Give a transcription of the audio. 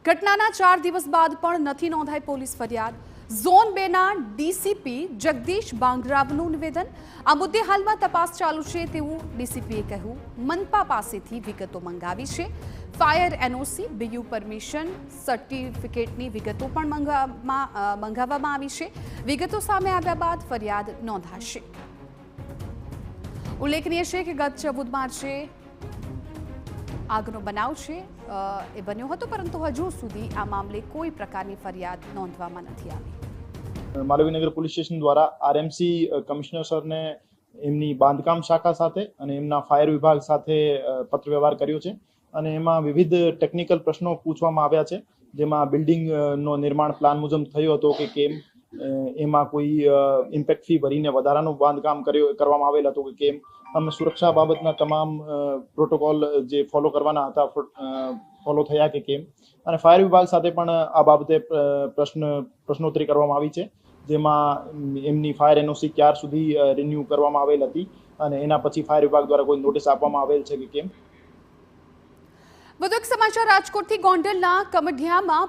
ઘટનાના 4 દિવસ બાદ પણ નથી નોંધાઈ પોલીસ ફરિયાદ। ઝોન 2 ના ડીસીપી જગદીશ બાંગરાવનું નિવેદન। આ મુદ્દે હાલમાં તપાસ ચાલુ છે તેવું ડીસીપીએ કહ્યું। મનપા પાસેથી વિગતો મંગાવી છે। ફાયર એનઓસી, બીયુ પરમિશન, સર્ટિફિકેટની વિગતો પણ મંગાવવામાં આવી છે। વિગતો સામે આવ્યા બાદ ફરિયાદ નોંધાશે। ઉલ્લેખનીય છે કે ગત 14 માર્ચે આગનો બનાવ છે એ બન્યો હતો, પરંતુ હજુ સુધી આ મામલે કોઈ પ્રકારની ફરિયાદ નોંધવામાં નથી આવી। માલવીનગર પોલીસ સ્ટેશન દ્વારા આરએમસી કમિશનર સરને એમની બાંધકામ શાખા સાથે અને એમના ફાયર વિભાગ સાથે પત્ર વ્યવહાર કર્યો છે અને એમાં વિવિધ ટેકનિકલ પ્રશ્નો પૂછવામાં આવ્યા છે, જેમાં બિલ્ડિંગનો નિર્માણ પ્લાન મુજબ થયો હતો કે કેમ, એમાં કોઈ ઇમ્પેક્ટ ફી ભરીને વધારાનું બાંધકામ કરવામાં આવેલ હતું કે કેમ, અમે સુરક્ષા બાબતના તમામ પ્રોટોકોલ જે ફોલો કરવાના હતા ફોલો થયા કે કેમ, અને ફાયર વિભાગ સાથે પણ આ બાબતે પ્રશ્નોત્તરી કરવામાં આવી છે, જેમાં એમની ફાયર એનઓસી ક્યાર સુધી રિન્યુ કરવામાં આવેલ હતી અને એના પછી ફાયર વિભાગ દ્વારા કોઈ નોટિસ આપવામાં આવેલ છે કે કેમ। વધુ એક સમાચાર રાજકોટથી। ગોંડલના કમઢિયામાં